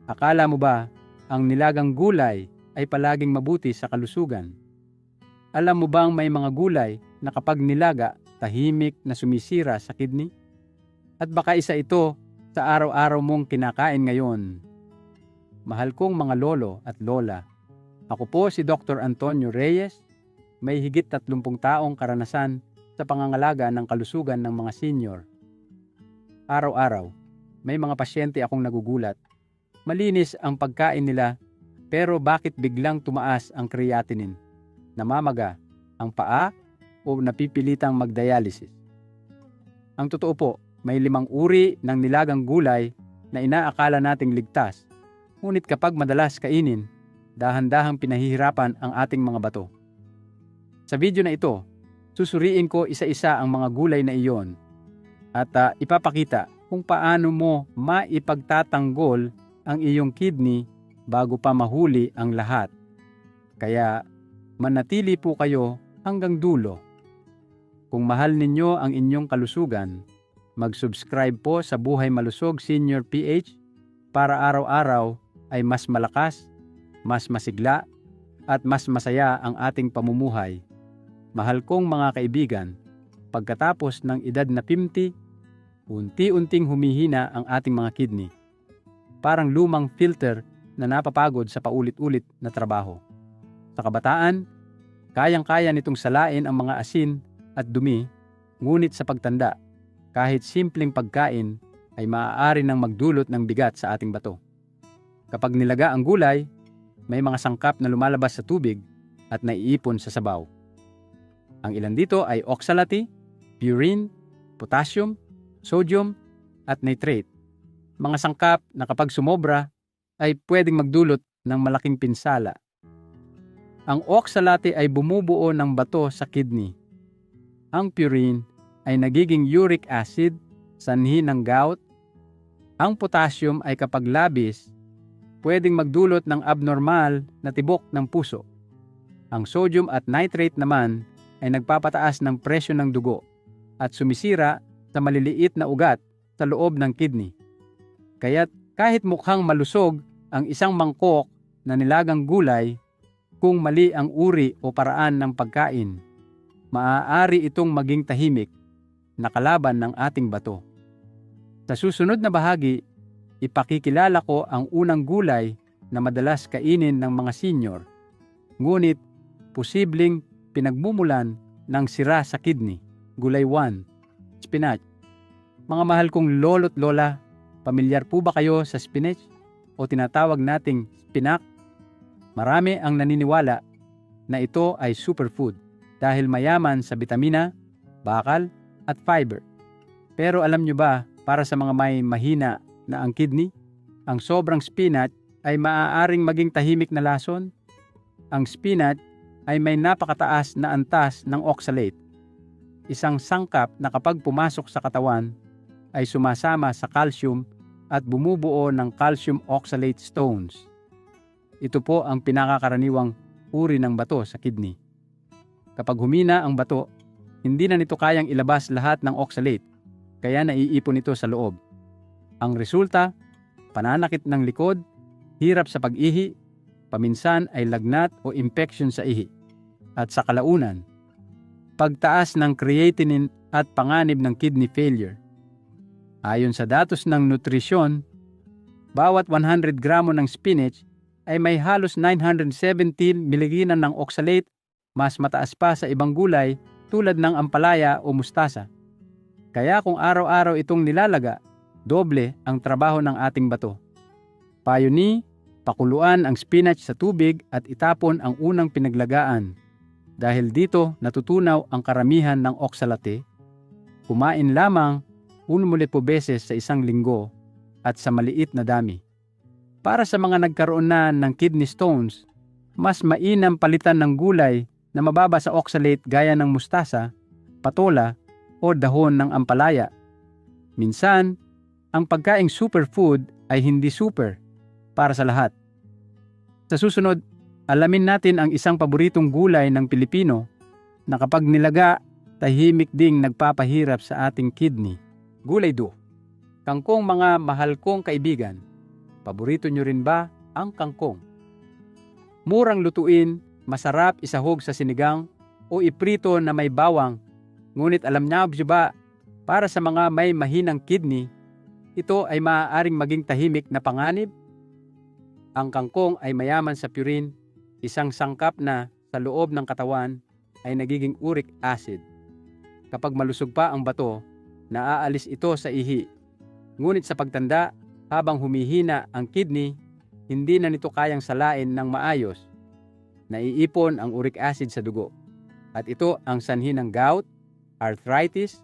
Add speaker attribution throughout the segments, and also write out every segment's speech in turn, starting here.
Speaker 1: Akala mo ba ang nilagang gulay ay palaging mabuti sa kalusugan? Alam mo bang may mga gulay na kapag nilaga, tahimik na sumisira sa kidney? At baka isa ito sa araw-araw mong kinakain ngayon. Mahal kong mga lolo at lola, ako po si Dr. Antonio Reyes, may higit 30 taong karanasan sa pangangalaga ng kalusugan ng mga senior. Araw-araw, may mga pasyente akong nagugulat. Malinis ang pagkain nila, pero bakit biglang tumaas ang creatinine? Namamaga ang paa o napipilitang magdialysis? Ang totoo po, may 5 uri ng nilagang gulay na inaakala nating ligtas. Ngunit kapag madalas kainin, dahan-dahang pinahihirapan ang ating mga bato. Sa video na ito, susuriin ko isa-isa ang mga gulay na iyon at ipapakita kung paano mo maipagtatanggol ang iyong kidney bago pa mahuli ang lahat. Kaya manatili po kayo hanggang dulo. Kung mahal ninyo ang inyong kalusugan, mag-subscribe po sa Buhay Malusog Senior PH para araw-araw ay mas malakas, mas masigla, at mas masaya ang ating pamumuhay. Mahal kong mga kaibigan, pagkatapos ng edad na 50, unti-unting humihina ang ating mga kidney. Parang lumang filter na napapagod sa paulit-ulit na trabaho. Sa kabataan, kayang-kaya nitong salain ang mga asin at dumi, ngunit sa pagtanda, kahit simpleng pagkain ay maaari nang magdulot ng bigat sa ating bato. Kapag nilaga ang gulay, may mga sangkap na lumalabas sa tubig at naiipon sa sabaw. Ang ilan dito ay oxalate, purine, potassium, sodium, at nitrate. Mga sangkap na kapag sumobra ay pwedeng magdulot ng malaking pinsala. Ang oxalate ay bumubuo ng bato sa kidney. Ang purine ay nagiging uric acid, sanhi ng gout. Ang potassium ay kapag labis, pwedeng magdulot ng abnormal na tibok ng puso. Ang sodium at nitrate naman ay nagpapataas ng presyo ng dugo at sumisira sa maliliit na ugat sa loob ng kidney. Kaya't kahit mukhang malusog ang isang mangkok na nilagang gulay, kung mali ang uri o paraan ng pagkain, maaari itong maging tahimik na kalaban ng ating bato. Sa susunod na bahagi, ipakikilala ko ang unang gulay na madalas kainin ng mga senior, ngunit posibleng pinagmumulan ng sira sa kidney. Gulay 1, spinach. Mga mahal kong lolo't lola, pamilyar po ba kayo sa spinach o tinatawag nating spinak? Marami ang naniniwala na ito ay superfood dahil mayaman sa bitamina, bakal, at fiber. Pero alam nyo ba, para sa mga may mahina na ang kidney, ang sobrang spinach ay maaaring maging tahimik na lason? Ang spinach ay may napakataas na antas ng oxalate, isang sangkap na kapag pumasok sa katawan ay sumasama sa calcium at bumubuo ng calcium oxalate stones. Ito po ang pinakakaraniwang uri ng bato sa kidney. Kapag humina ang bato, hindi na nito kayang ilabas lahat ng oxalate, kaya naiipon ito sa loob. Ang resulta, pananakit ng likod, hirap sa pag-ihi, paminsan ay lagnat o infection sa ihi. At sa kalaunan, pagtaas ng creatinine at panganib ng kidney failure. Ayon sa datos ng nutrisyon, bawat 100 gramo ng spinach ay may halos 917 mg ng oxalate, mas mataas pa sa ibang gulay tulad ng ampalaya o mustasa. Kaya kung araw-araw itong nilalaga, doble ang trabaho ng ating bato. Payo ni, pakuluan ang spinach sa tubig at itapon ang unang pinaglagaan. Dahil dito natutunaw ang karamihan ng oxalate. Kumain lamang 1 beses sa isang linggo at sa maliit na dami. Para sa mga nagkaroon na ng kidney stones, mas mainam palitan ng gulay na mababa sa oxalate gaya ng mustasa, patola, o dahon ng ampalaya. Minsan, ang pagkaing superfood ay hindi super para sa lahat. Sa susunod, alamin natin ang isang paboritong gulay ng Pilipino na kapag nilaga, tahimik ding nagpapahirap sa ating kidney. Gulay 2. Kangkong mga mahal kong kaibigan. Paborito nyo rin ba ang kangkong? Murang lutuin, masarap isahog sa sinigang o iprito na may bawang. Ngunit alam niyo ba, para sa mga may mahinang kidney, ito ay maaaring maging tahimik na panganib. Ang kangkong ay mayaman sa purine, isang sangkap na sa loob ng katawan ay nagiging uric acid. Kapag malusog pa ang bato, naaalis ito sa ihi. Ngunit sa pagtanda, habang humihina ang kidney, hindi na nito kayang salain ng maayos. Naiipon ang uric acid sa dugo. At ito ang sanhi ng gout, arthritis,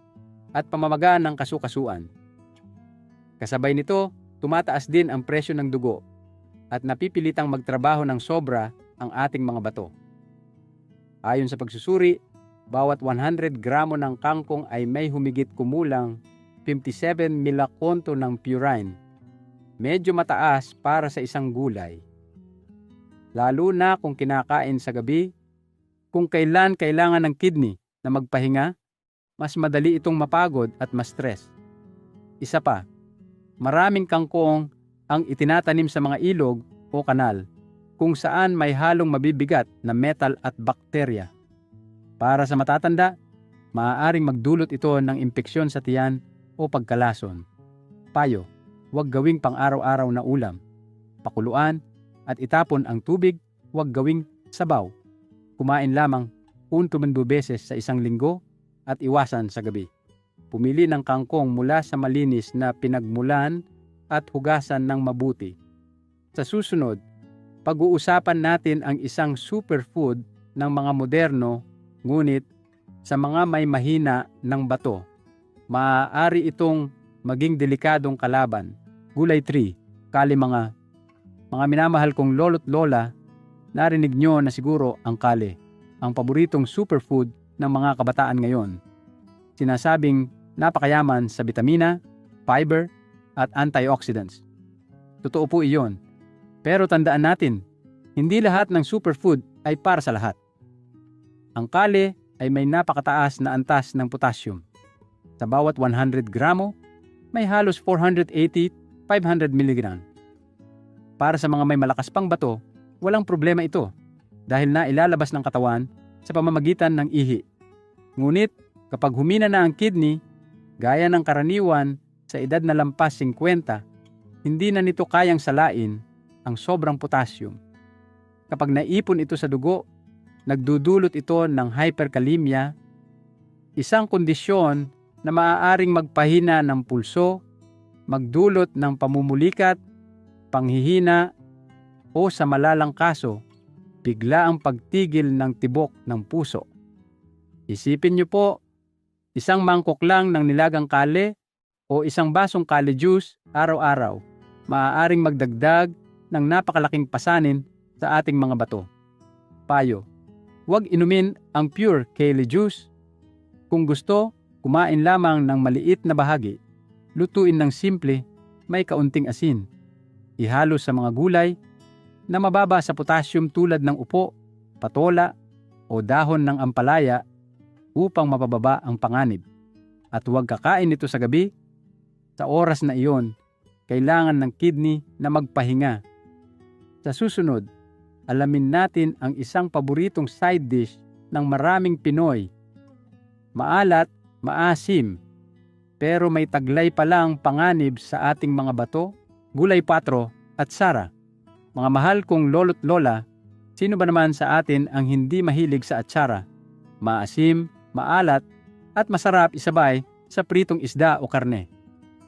Speaker 1: at pamamaga ng kasukasuan. Kasabay nito, tumataas din ang presyo ng dugo at napipilitang magtrabaho ng sobra ang ating mga bato. Ayon sa pagsusuri, bawat 100 gramo ng kangkong ay may humigit kumulang 57 milakonto ng purine. Medyo mataas para sa isang gulay. Lalo na kung kinakain sa gabi, kung kailan kailangan ng kidney na magpahinga, mas madali itong mapagod at ma-stress. Isa pa, maraming kangkong ang itinatanim sa mga ilog o kanal kung saan may halong mabibigat na metal at bakterya. Para sa matatanda, maaaring magdulot ito ng impeksyon sa tiyan o pagkalason. Payo, huwag gawing pang-araw-araw na ulam. Pakuluan at itapon ang tubig, huwag gawing sabaw. Kumain lamang 1 to 2 beses sa isang linggo at iwasan sa gabi. Pumili ng kangkong mula sa malinis na pinagmulan at hugasan ng mabuti. Sa susunod, pag-uusapan natin ang isang superfood ng mga moderno, ngunit sa mga may mahina ng bato. Maaari itong maging delikadong kalaban. Gulay 3, kali mga minamahal kong lolo't lola, narinig nyo na siguro ang kali, ang paboritong superfood ng mga kabataan ngayon. Sinasabing napakayaman sa bitamina, fiber, at antioxidants. Totoo po iyon. Pero tandaan natin, hindi lahat ng superfood ay para sa lahat. Ang kali ay may napakataas na antas ng potassium. Sa bawat 100 gramo, may halos 480-500 mg. Para sa mga may malakas pang bato, walang problema ito dahil na ilalabas ng katawan sa pamamagitan ng ihi. Ngunit kapag humina na ang kidney, gaya ng karaniwan sa edad na lampas 50, hindi na nito kayang salain ang sobrang potassium. Kapag naipon ito sa dugo, nagdudulot ito ng hyperkalemia, isang kondisyon na maaaring magpahina ng pulso, magdulot ng pamumulikat, panghihina, o sa malalang kaso, bigla ang pagtigil ng tibok ng puso. Isipin niyo po, isang mangkok lang ng nilagang kale o isang basong kale juice araw-araw, maaaring magdagdag ng napakalaking pasanin sa ating mga bato. Payo, huwag inumin ang pure kale juice. Kung gusto, kumain lamang ng maliit na bahagi. Lutuin ng simple, may kaunting asin. Ihalo sa mga gulay na mababa sa potassium tulad ng upo, patola, o dahon ng ampalaya upang mapababa ang panganib. At huwag kakain ito sa gabi. Sa oras na iyon, kailangan ng kidney na magpahinga. Sa susunod, alamin natin ang isang paboritong side dish ng maraming Pinoy. Maalat, maasim, pero may taglay palang panganib sa ating mga bato, gulay 4 at sara. Mga mahal kong lolo't lola, sino ba naman sa atin ang hindi mahilig sa atsara? Maasim, maalat, at masarap isabay sa pritong isda o karne.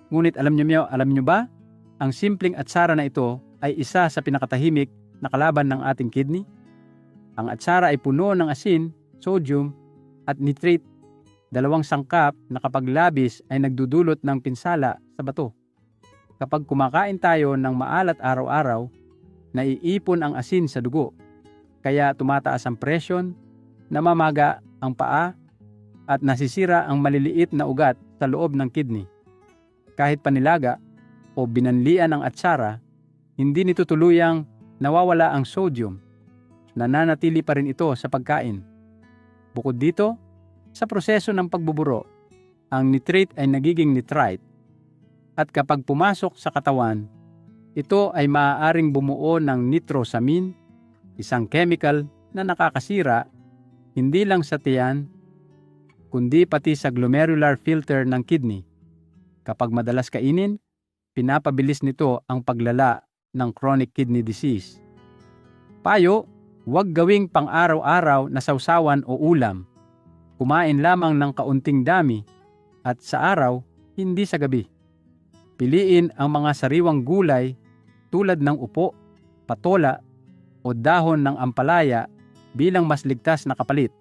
Speaker 1: Ngunit alam niyo ba, ang simpleng atsara na ito ay isa sa pinakatahimik na kalaban ng ating kidney? Ang atsara ay puno ng asin, sodium, at nitrate, 2 sangkap na kapag labis ay nagdudulot ng pinsala sa bato. Kapag kumakain tayo ng maalat araw-araw, naiipon ang asin sa dugo, kaya tumataas ang presyon, namamaga ang paa, at nasisira ang maliliit na ugat sa loob ng kidney. Kahit panilaga o binanlian ang atsara, hindi nito tuluyang nawawala ang sodium. Nananatili pa rin ito sa pagkain. Bukod dito, sa proseso ng pagbuburo, ang nitrate ay nagiging nitrite at kapag pumasok sa katawan, Ito ay maaaring bumuo ng nitrosamine, isang chemical na nakakasira hindi lang sa tiyan, kundi pati sa glomerular filter ng kidney. Kapag madalas kainin, pinapabilis nito ang paglala ng chronic kidney disease. Payo, huwag gawing pang-araw-araw na sawsawan o ulam. Kumain lamang ng kaunting dami at sa araw, hindi sa gabi. Piliin ang mga sariwang gulay tulad ng upo, patola o dahon ng ampalaya bilang mas ligtas na kapalit.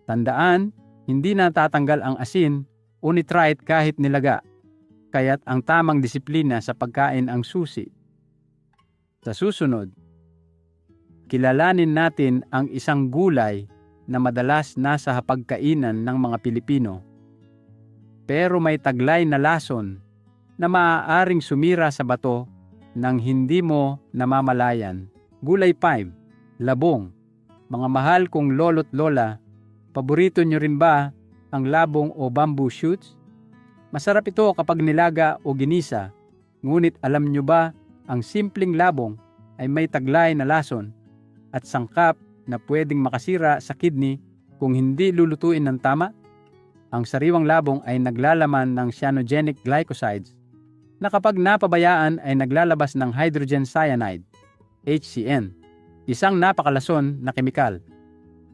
Speaker 1: Tandaan, hindi natatanggal ang asin o nitrite kahit nilaga, kaya't ang tamang disiplina sa pagkain ang susi. Sa susunod, kilalanin natin ang isang gulay na madalas nasa hapagkainan ng mga Pilipino, pero may taglay na lason na maaaring sumira sa bato nang hindi mo namamalayan. Gulay 5, labong. Mga mahal kong lolo't lola, paborito nyo rin ba ang labong o bamboo shoots? Masarap ito kapag nilaga o ginisa, ngunit alam nyo ba ang simpleng labong ay may taglay na lason at sangkap na pwedeng makasira sa kidney kung hindi lulutuin ng tama? Ang sariwang labong ay naglalaman ng cyanogenic glycosides na kapag napabayaan ay naglalabas ng hydrogen cyanide, HCN, isang napakalason na kemikal.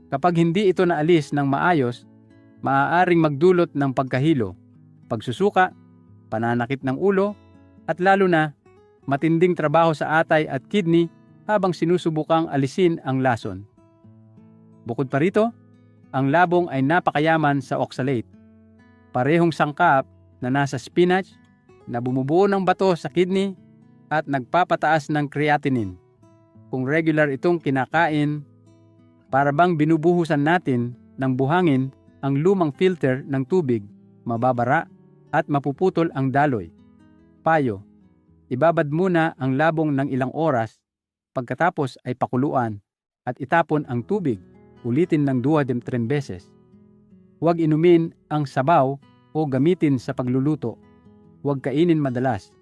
Speaker 1: Kapag hindi ito naalis ng maayos, maaaring magdulot ng pagkahilo, pagsusuka, pananakit ng ulo, at lalo na matinding trabaho sa atay at kidney habang sinusubukang alisin ang lason. Bukod pa rito, ang labong ay napakayaman sa oxalate, parehong sangkap na nasa spinach na bumubuo ng bato sa kidney at nagpapataas ng creatinine. Kung regular itong kinakain, para bang binubuhusan natin ng buhangin ang lumang filter ng tubig, mababara at mapuputol ang daloy. Payo, ibabad muna ang labong ng ilang oras, pagkatapos ay pakuluan at itapon ang tubig, ulitin ng 2-3 beses. Huwag inumin ang sabaw o gamitin sa pagluluto. Huwag kainin madalas.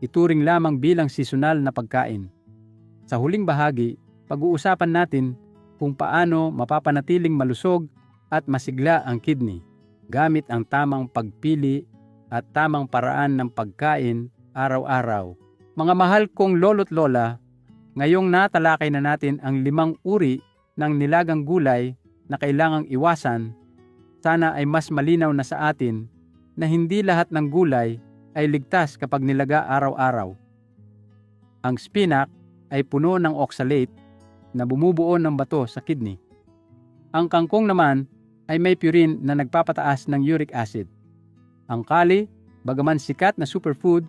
Speaker 1: Ituring lamang bilang seasonal na pagkain. Sa huling bahagi, pag-uusapan natin kung paano mapapanatiling malusog at masigla ang kidney gamit ang tamang pagpili at tamang paraan ng pagkain araw-araw. Mga mahal kong lolo't lola, ngayong natalakay na natin ang 5 uri ng nilagang gulay na kailangang iwasan, sana ay mas malinaw na sa atin na hindi lahat ng gulay ay ligtas kapag nilaga araw-araw. Ang spinach ay puno ng oxalate na bumubuo ng bato sa kidney. Ang kangkong naman ay may purine na nagpapataas ng uric acid. Ang kali, bagaman sikat na superfood,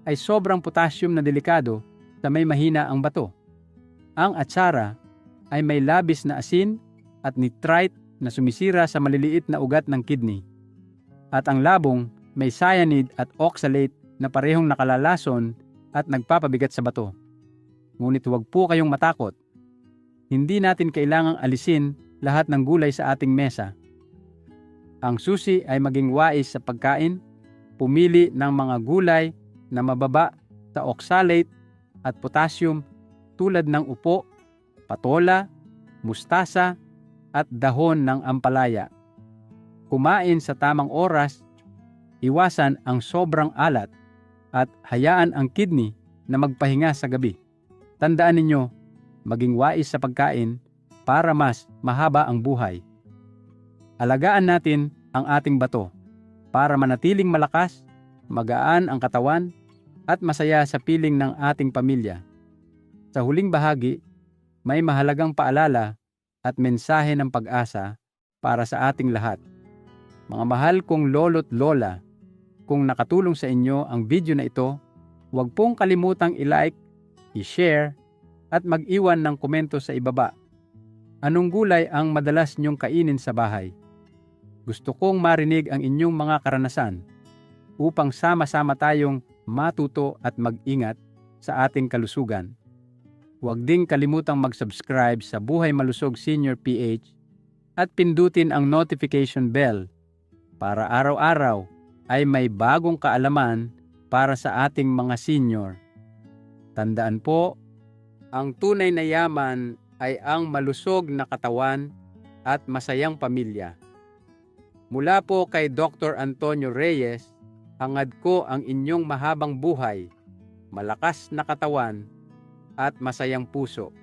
Speaker 1: ay sobrang potassium na delikado sa may mahina ang bato. Ang atsara ay may labis na asin at nitrite na sumisira sa maliliit na ugat ng kidney. At ang labong may cyanide at oxalate na parehong nakalalason at nagpapabigat sa bato. Ngunit huwag po kayong matakot. Hindi natin kailangang alisin lahat ng gulay sa ating mesa. Ang susi ay maging wais sa pagkain, pumili ng mga gulay na mababa sa oxalate at potassium tulad ng upo, patola, mustasa at dahon ng ampalaya. Kumain sa tamang oras, iwasan ang sobrang alat at hayaan ang kidney na magpahinga sa gabi. Tandaan ninyo, maging wais sa pagkain para mas mahaba ang buhay. Alagaan natin ang ating bato para manatiling malakas, magaan ang katawan at masaya sa piling ng ating pamilya. Sa huling bahagi, may mahalagang paalala at mensahe ng pag-asa para sa ating lahat. Mga mahal kong lolo't lola, kung nakatulong sa inyo ang video na ito, huwag pong kalimutang i-like, i-share, at mag-iwan ng komento sa ibaba. Anong gulay ang madalas niyong kainin sa bahay? Gusto kong marinig ang inyong mga karanasan upang sama-sama tayong matuto at mag-ingat sa ating kalusugan. Huwag ding kalimutang mag-subscribe sa Buhay Malusog Senior PH at pindutin ang notification bell para araw-araw ay may bagong kaalaman para sa ating mga senior. Tandaan po, ang tunay na yaman ay ang malusog na katawan at masayang pamilya. Mula po kay Dr. Antonio Reyes, hangad ko ang inyong mahabang buhay, malakas na katawan, at masayang puso.